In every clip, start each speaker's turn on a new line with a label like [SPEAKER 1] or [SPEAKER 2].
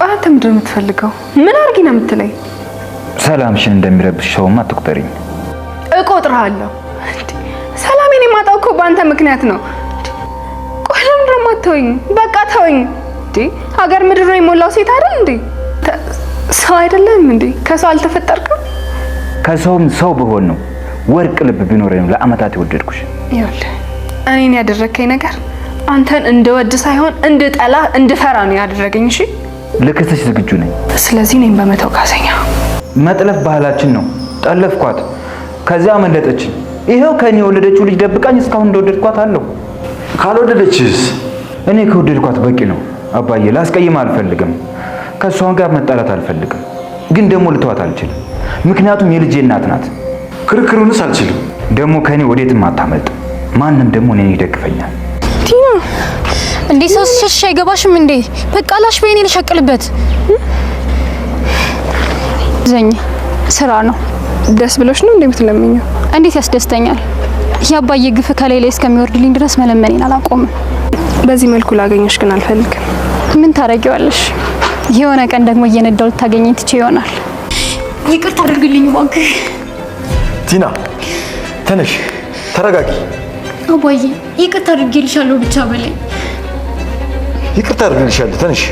[SPEAKER 1] ቆይ አንተ ምንድን ነው የምትፈልገው? ምን አድርጊ ነው የምትለኝ?
[SPEAKER 2] ሰላምሽን እንደሚረብሽ ሰውማ አትቁጠሪኝ።
[SPEAKER 1] እቆጥርሃለሁ። ሰላሜን የማጣው እኮ በአንተ ምክንያት ነው። ቆይ ለምንድን ነው የማትተወኝ? በቃ ተወኝ። ሀገር ምድር ነው የሞላው ሴት አይደል እንዴ? ሰው አይደለም እንዴ? ከሰው አልተፈጠርክም?
[SPEAKER 2] ከሰውም ሰው ብሆን ነው ወርቅ ልብ ቢኖረኝ ነው ለአመታት የወደድኩሽ።
[SPEAKER 1] ይኸውልህ እኔን ያደረከኝ ነገር አንተን እንድወድ ሳይሆን እንድጠላ እንድፈራ ነው ያደረገኝ። እሺ
[SPEAKER 2] ልክስሽ ዝግጁ ነኝ።
[SPEAKER 1] ስለዚህ እኔን በመተው ካሰኛ።
[SPEAKER 2] መጥለፍ ባህላችን ነው። ጠለፍኳት፣ ከዚያ አመለጠችኝ። ይሄው ከኔ የወለደችው ልጅ ደብቃኝ እስካሁን እንደወደድኳት አለው።
[SPEAKER 3] ካልወደደችስ?
[SPEAKER 2] እኔ ከወደድኳት በቂ ነው አባዬ። ላስቀይም አልፈልግም። ከሷ ጋር መጣላት አልፈልግም። ግን ደግሞ ልተዋት አልችልም። ምክንያቱም የልጄ እናት ናት።
[SPEAKER 3] ክርክሩንስ አልችልም።
[SPEAKER 2] ደግሞ ከኔ ወዴትም አታመልጥ። ማንም ደግሞ እኔን ይደግፈኛል።
[SPEAKER 4] ቲና እንዴ ሰው ሲሸሽ አይገባሽም እንዴ? በቃ ላሽ በእኔ ልሸቅልበት። ዘኛ ስራ ነው።
[SPEAKER 1] ደስ ብሎሽ ነው እንዴ የምትለምኚው?
[SPEAKER 4] እንዴት ያስደስተኛል። ያባዬ ግፍ ከላይ ላይ እስከሚወርድልኝ ድረስ መለመኔን አላቆምም።
[SPEAKER 1] በዚህ መልኩ ላገኘሽ ግን አልፈልግም።
[SPEAKER 4] ምን ታረጊዋለሽ? የሆነ ቀን ደግሞ እየነዳው ልታገኘኝ ትቼ ይሆናል። ይቅርታ አድርግልኝ እባክህ።
[SPEAKER 3] ቲና ተነሽ፣ ተረጋጊ።
[SPEAKER 4] አባዬ ይቅርታ አድርጌልሻለሁ ብቻ በለኝ።
[SPEAKER 3] ይቅርታ አድርጌልሻለሁ፣ ተነሽ።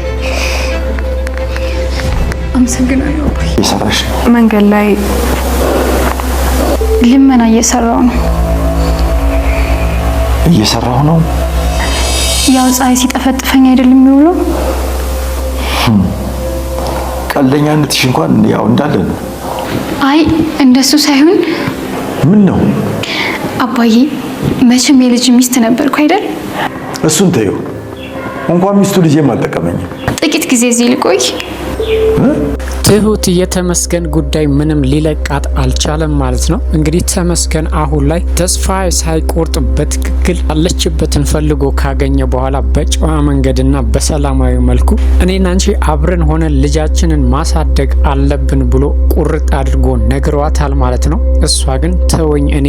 [SPEAKER 4] አመሰግናለሁ አባዬ።
[SPEAKER 3] እየሰራሽ
[SPEAKER 1] መንገድ ላይ
[SPEAKER 4] ልመና እየሰራው ነው።
[SPEAKER 3] እየሰራሁ ነው።
[SPEAKER 4] ያው ፀሐይ ሲጠፈጥፈኝ አይደለም የሚውለው።
[SPEAKER 3] ቀልደኛነትሽ እንኳን ያው እንዳለ ነው።
[SPEAKER 4] አይ እንደሱ ሳይሆን
[SPEAKER 3] ምን ነው
[SPEAKER 4] አባዬ፣ መቼም የልጅ ሚስት ነበርኩ አይደል?
[SPEAKER 3] እሱን ተይው። እንኳን ሚስቱ ልጄም አልጠቀመኝም።
[SPEAKER 4] ጥቂት ጊዜ እዚህ ልቆይ።
[SPEAKER 5] ትሁት የተመስገን ጉዳይ ምንም ሊለቃት አልቻለም ማለት ነው። እንግዲህ ተመስገን አሁን ላይ ተስፋ ሳይቆርጥ በትክክል ያለችበትን ፈልጎ ካገኘ በኋላ በጨዋ መንገድና በሰላማዊ መልኩ እኔና አንቺ አብረን ሆነን ልጃችንን ማሳደግ አለብን ብሎ ቁርጥ አድርጎ ነግሯታል ማለት ነው። እሷ ግን ተወኝ፣ እኔ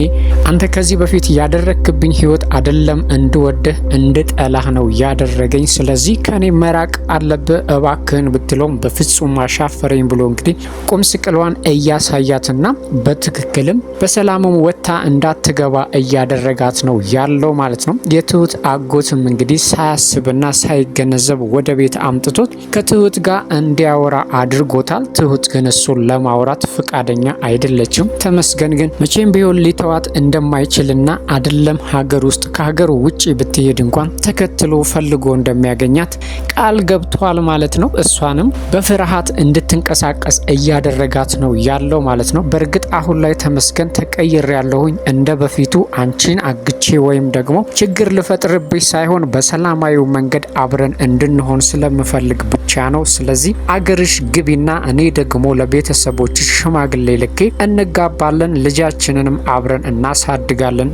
[SPEAKER 5] አንተ ከዚህ በፊት ያደረክብኝ ህይወት አይደለም እንድወደህ እንድጠላህ ነው ያደረገኝ። ስለዚህ ከኔ መራቅ አለብህ እባክህን ብትለውም በፍጹም አሻፈረኝ ብሎ እንግዲህ ቁም ስቅሏን እያሳያትና በትክክልም በሰላምም ወታ እንዳትገባ እያደረጋት ነው ያለው ማለት ነው። የትሁት አጎትም እንግዲህ ሳያስብና ሳይገነዘብ ወደ ቤት አምጥቶት ከትሁት ጋር እንዲያወራ አድርጎታል። ትሁት ግን እሱን ለማውራት ፈቃደኛ አይደለችም። ተመስገን ግን መቼም ቢሆን ሊተዋት እንደማይችልና አይደለም ሀገር ውስጥ ከሀገሩ ውጪ ብትሄድ እንኳን ተከትሎ ፈልጎ እንደሚያገኛት ቃል ገብቷል ማለት ነው። እሷንም በፍርሃት እንድትንቀሳቀስ እያደረጋት ነው ያለው ማለት ነው። በእርግጥ አሁን ላይ ተመስገን ተቀይር ያለሁኝ እንደ በፊቱ አንቺን አግቼ ወይም ደግሞ ችግር ልፈጥርብሽ ሳይሆን በሰላማዊ መንገድ አብረን እንድንሆን ስለምፈልግ ብቻ ነው። ስለዚህ አገርሽ ግቢና እኔ ደግሞ ለቤተሰቦችሽ ሽማግሌ ልኬ እንጋባለን፣ ልጃችንንም አብረን እናሳድጋለን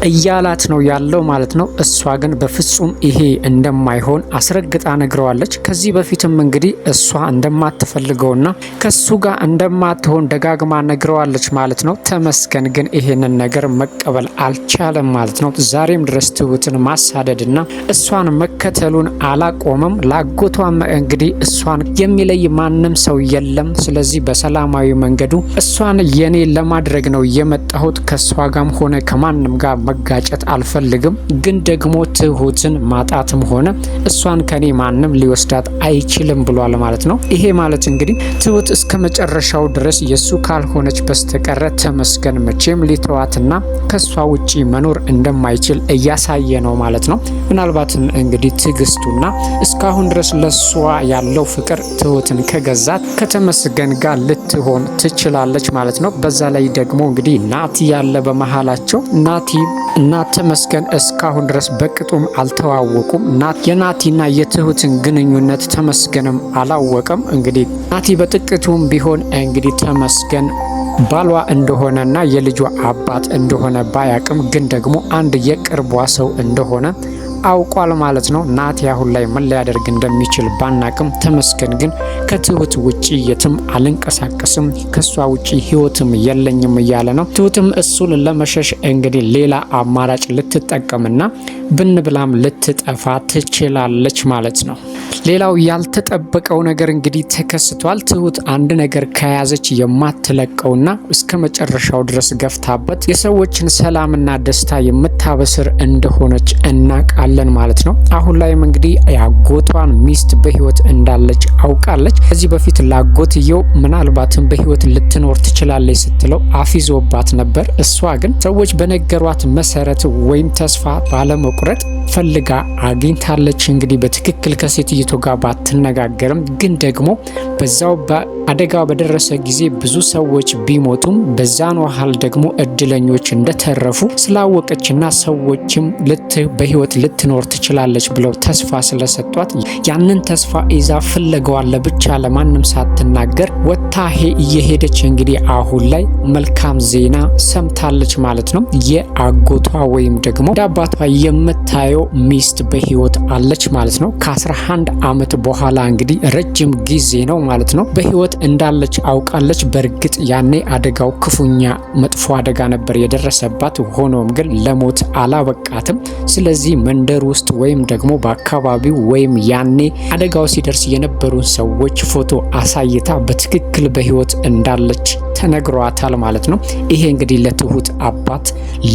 [SPEAKER 5] እያላት ነው ያለው ማለት ነው። እሷ ግን በፍጹም ይሄ እንደማይሆን አስረግጣ ነግረዋለች። ከዚህ በፊትም እንግዲህ እሷ እንደማትፈልገውና ከሱ ጋር እንደማትሆን ደጋግማ ነግረዋለች ማለት ነው። ተመስገን ግን ይሄንን ነገር መቀበል አልቻለም ማለት ነው። ዛሬም ድረስ ትሁትን ማሳደድና እሷን መከተሉን አላቆመም። ላጎቷም እንግዲህ እሷን የሚለይ ማንም ሰው የለም። ስለዚህ በሰላማዊ መንገዱ እሷን የኔ ለማድረግ ነው የመጣሁት። ከሷ ጋርም ሆነ ከማንም ጋር መጋጨት አልፈልግም። ግን ደግሞ ትሁትን ማጣትም ሆነ እሷን ከኔ ማንም ሊወስዳት አይችልም ብሏል ማለት ነው። ይሄ ማለት እንግዲህ ትሁት እስከ መጨረሻው ድረስ የሱ ካልሆነች በስተቀረ ተመስገን መቼም ሊተዋትና ከሷ ውጪ መኖር እንደማይችል እያሳየ ነው ማለት ነው። ምናልባትም እንግዲህ ትዕግስቱና እስካሁን ድረስ ለሷ ያለው ፍቅር ትሁትን ከገዛት ከተመስገን ጋር ልትሆን ትችላለች ማለት ነው። በዛ ላይ ደግሞ እንግዲህ ናቲ ያለ በመሃላቸው ናቲ እና ተመስገን እስካሁን ድረስ በቅጡም አልተዋወቁም። የናቲና የትሁትን ግንኙነት ተመስገንም አላወቀም። እንግዲህ ናቲ በጥቂቱም ቢሆን እንግዲህ ተመስገን ባሏ እንደሆነና የልጇ አባት እንደሆነ ባያቅም ግን ደግሞ አንድ የቅርቧ ሰው እንደሆነ አውቋል ማለት ነው። ናቲ አሁን ላይ ምን ሊያደርግ እንደሚችል ባናቅም ተመስገን ግን ከትሁት ውጪ የትም አልንቀሳቀስም፣ ከሷ ውጪ ህይወትም የለኝም እያለ ነው። ትሁትም እሱን ለመሸሽ እንግዲህ ሌላ አማራጭ ልትጠቀምና ብንብላም ልትጠፋ ትችላለች ማለት ነው። ሌላው ያልተጠበቀው ነገር እንግዲህ ተከስቷል። ትሁት አንድ ነገር ከያዘች የማትለቀውና እስከ መጨረሻው ድረስ ገፍታበት የሰዎችን ሰላምና ደስታ የምታበስር እንደሆነች እናውቃለን ማለት ነው። አሁን ላይም እንግዲህ ያጎቷን ሚስት በህይወት እንዳለች አውቃለች። ከዚህ በፊት ላጎትየው ምናልባትም በህይወት ልትኖር ትችላለች ስትለው አፊዞባት ነበር። እሷ ግን ሰዎች በነገሯት መሰረት ወይም ተስፋ ባለመቁረጥ ፈልጋ አግኝታለች። እንግዲህ በትክክል ከሴትይቱ ጋር ባትነጋገርም ግን ደግሞ በዛው አደጋው በደረሰ ጊዜ ብዙ ሰዎች ቢሞቱም በዛን ያህል ደግሞ እድለኞች እንደተረፉ ስላወቀችና ሰዎችም በህይወት ልትኖር ትችላለች ብለው ተስፋ ስለሰጧት ያንን ተስፋ ይዛ ፍለጋዋን ለብቻ ለማንም ሳትናገር ወጥታ እየሄደች እንግዲህ አሁን ላይ መልካም ዜና ሰምታለች ማለት ነው። የአጎቷ ወይም ደግሞ አባቷ የምታየው ሚስት በህይወት አለች ማለት ነው። ከ11 ዓመት በኋላ እንግዲህ ረጅም ጊዜ ነው ማለት ነው በህይወት እንዳለች አውቃለች። በእርግጥ ያኔ አደጋው ክፉኛ መጥፎ አደጋ ነበር የደረሰባት። ሆኖም ግን ለሞት አላበቃትም። ስለዚህ መንደር ውስጥ ወይም ደግሞ በአካባቢው ወይም ያኔ አደጋው ሲደርስ የነበሩን ሰዎች ፎቶ አሳይታ በትክክል በህይወት እንዳለች ተነግሯታል ማለት ነው። ይሄ እንግዲህ ለትሁት አባት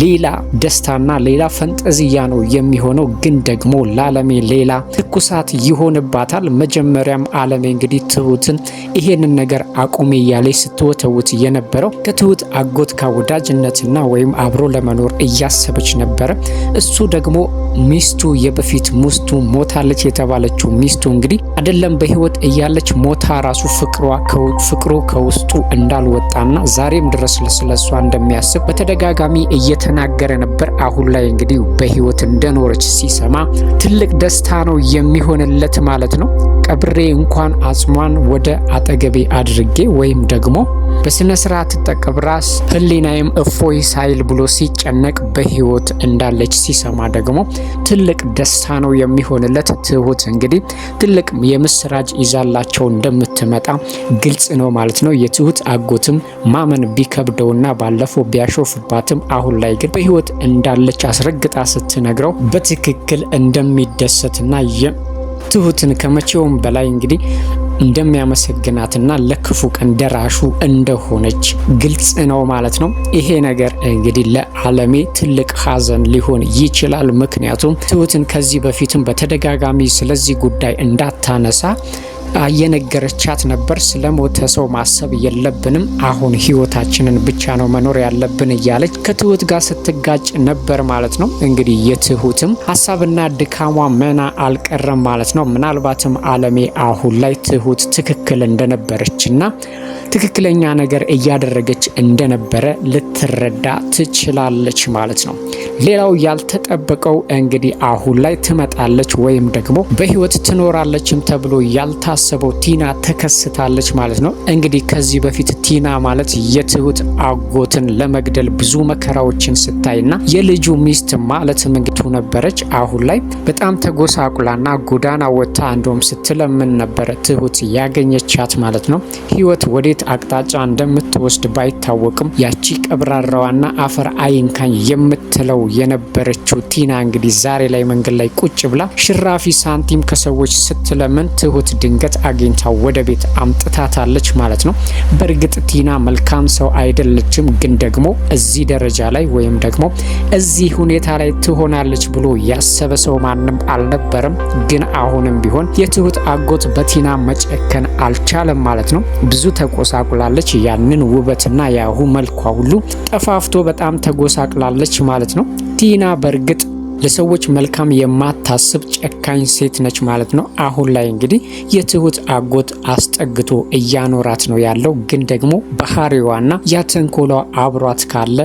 [SPEAKER 5] ሌላ ደስታና ሌላ ፈንጠዝያ ነው የሚሆነው። ግን ደግሞ ለአለሜ ሌላ ትኩሳት ይሆንባታል። መጀመሪያም አለሜ እንግዲህ ትሁትን ይሄንን ነገር አቁሜ እያለች ስትወተውት የነበረው ከትሁት አጎት ጋር ወዳጅነትና ወይም አብሮ ለመኖር እያሰበች ነበረ። እሱ ደግሞ ሚስቱ የበፊት ሚስቱ ሞታለች የተባለችው ሚስቱ እንግዲህ አይደለም በህይወት እያለች ሞታ ራሱ ፍቅሩ ከውስጡ እንዳልወጣና ዛሬም ድረስ ስለሷ እንደሚያስብ በተደጋጋሚ እየተናገረ ነበር። አሁን ላይ እንግዲህ በህይወት እንደኖረች ሲሰማ ትልቅ ደስታ ነው የሚሆንለት ማለት ነው። ቀብሬ እንኳን አጽሟን ወደ አጠገቤ አድርጌ ወይም ደግሞ በስነ ስርዓት ተቀብራስ ህሊናዬም እፎይ ሳይል ብሎ ሲጨነቅ በህይወት እንዳለች ሲሰማ ደግሞ ትልቅ ደስታ ነው የሚሆንለት። ትሁት እንግዲህ ትልቅ የምስራች ይዛላቸው እንደምትመጣ ግልጽ ነው ማለት ነው። የትሁት አጎትም ማመን ቢከብደውና ባለፈው ቢያሾፍባትም አሁን ላይ ግን በህይወት እንዳለች አስረግጣ ስትነግረው በትክክል እንደሚደሰትና ትሁትን ከመቼውም በላይ እንግዲህ እንደሚያመሰግናትና ለክፉ ቀን ደራሹ እንደሆነች ግልጽ ነው ማለት ነው። ይሄ ነገር እንግዲህ ለአለሜ ትልቅ ሀዘን ሊሆን ይችላል። ምክንያቱም ትሁትን ከዚህ በፊትም በተደጋጋሚ ስለዚህ ጉዳይ እንዳታነሳ እየነገረቻት ነበር። ስለሞተ ሰው ማሰብ የለብንም፣ አሁን ህይወታችንን ብቻ ነው መኖር ያለብን እያለች ከትሁት ጋር ስትጋጭ ነበር ማለት ነው። እንግዲህ የትሁትም ሀሳብና ድካሟ መና አልቀረም ማለት ነው። ምናልባትም አለሜ አሁን ላይ ትሁት ትክክል እንደነበረችና ትክክለኛ ነገር እያደረገች እንደነበረ ልትረዳ ትችላለች ማለት ነው። ሌላው ያልተጠበቀው እንግዲህ አሁን ላይ ትመጣለች ወይም ደግሞ በህይወት ትኖራለችም ተብሎ ያልታሰበው ቲና ተከስታለች ማለት ነው። እንግዲህ ከዚህ በፊት ቲና ማለት የትሁት አጎትን ለመግደል ብዙ መከራዎችን ስታይና የልጁ ሚስት ማለትም እንግዲህ ነበረች። አሁን ላይ በጣም ተጎሳቁላና ጎዳና ወጥታ እንደውም ስትለምን ነበረ ትሁት ያገኘቻት ማለት ነው። ህይወት ወዴት አቅጣጫ እንደምትወስድ ባይታወቅም ያቺ ቀብራራዋና አፈር አይንካኝ የምትለው የነበረችው ቲና እንግዲህ ዛሬ ላይ መንገድ ላይ ቁጭ ብላ ሽራፊ ሳንቲም ከሰዎች ስትለምን ትሁት ድንገት አግኝታ ወደ ቤት አምጥታታለች ማለት ነው። በእርግጥ ቲና መልካም ሰው አይደለችም፣ ግን ደግሞ እዚህ ደረጃ ላይ ወይም ደግሞ እዚህ ሁኔታ ላይ ትሆናለች ብሎ ያሰበ ሰው ማንም አልነበረም። ግን አሁንም ቢሆን የትሁት አጎት በቲና መጨከን አልቻለም ማለት ነው። ብዙ ተጎሳቁላለች። ያንን ውበትና ያሁ መልኳ ሁሉ ጠፋፍቶ በጣም ተጎሳቅላለች ማለት ነው። ቲና በእርግጥ ለሰዎች መልካም የማታስብ ጨካኝ ሴት ነች ማለት ነው። አሁን ላይ እንግዲህ የትሁት አጎት አስጠግቶ እያኖራት ነው ያለው። ግን ደግሞ ባህሪዋና ያተንኮሏ አብሯት ካለ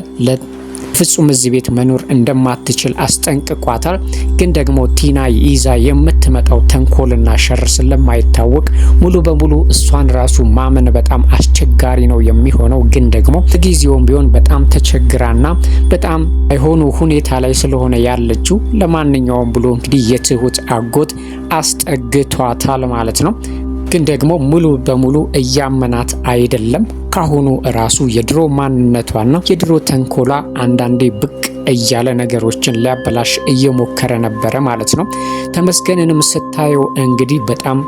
[SPEAKER 5] ፍጹም እዚህ ቤት መኖር እንደማትችል አስጠንቅቋታል። ግን ደግሞ ቲና ይዛ የምትመጣው ተንኮልና ሸር ስለማይታወቅ ሙሉ በሙሉ እሷን ራሱ ማመን በጣም አስቸጋሪ ነው የሚሆነው። ግን ደግሞ ጊዜውም ቢሆን በጣም ተቸግራና በጣም አይሆኑ ሁኔታ ላይ ስለሆነ ያለችው ለማንኛውም ብሎ እንግዲህ የትሁት አጎት አስጠግቷታል ማለት ነው። ግን ደግሞ ሙሉ በሙሉ እያመናት አይደለም። ካሁኑ ራሱ የድሮ ማንነቷና የድሮ ተንኮላ አንዳንዴ ብቅ እያለ ነገሮችን ሊያበላሽ እየሞከረ ነበረ ማለት ነው። ተመስገንንም ስታየው እንግዲህ በጣም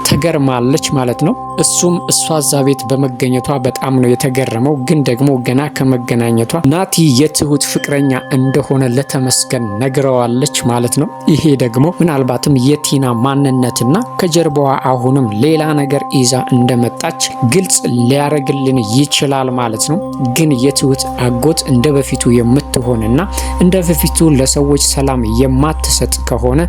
[SPEAKER 5] ተገርማለች ማለት ነው። እሱም እሷ እዛ ቤት በመገኘቷ በጣም ነው የተገረመው። ግን ደግሞ ገና ከመገናኘቷ ናቲ የትሁት ፍቅረኛ እንደሆነ ለተመስገን ነግረዋለች ማለት ነው። ይሄ ደግሞ ምናልባትም የቲና ማንነትና ከጀርባዋ አሁንም ሌላ ነገር ይዛ እንደመጣች ግልጽ ሊያረግልን ይችላል ማለት ነው። ግን የትሁት አጎት እንደ በፊቱ የምትሆንና እንደ በፊቱ ለሰዎች ሰላም የማትሰጥ ከሆነ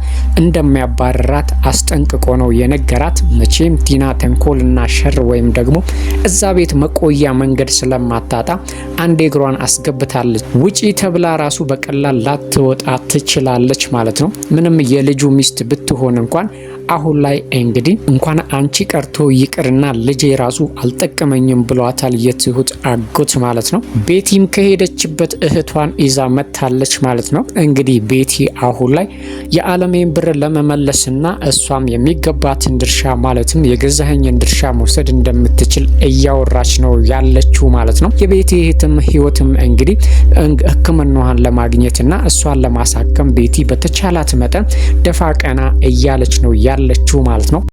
[SPEAKER 5] እንደሚያባርራት አስጠንቅቆ ነው የነገራት። መቼም ቲና ተንኮልና ሸር ወይም ደግሞ እዛ ቤት መቆያ መንገድ ስለማታጣ አንድ እግሯን አስገብታለች። ውጪ ተብላ ራሱ በቀላል ላትወጣ ትችላለች ማለት ነው። ምንም የልጁ ሚስት ብትሆን እንኳን አሁን ላይ እንግዲህ እንኳን አንቺ ቀርቶ ይቅርና ልጄ ራሱ አልጠቀመኝም ብሏታል የትሁት አጎት ማለት ነው። ቤቲም ከሄደችበት እህቷን ይዛ መታለች ማለት ነው። እንግዲህ ቤቲ አሁን ላይ የዓለሜን ብር ለመመለስና እሷም የሚገባትን ድርሻ ማለትም የገዛኸኝን ድርሻ መውሰድ እንደምትችል እያወራች ነው ያለችው ማለት ነው። የቤቲ እህትም ህይወትም እንግዲህ ሕክምናዋን ለማግኘትና እሷን ለማሳከም ቤቲ በተቻላት መጠን ደፋ ቀና እያለች ነው ያለችው ማለት ነው።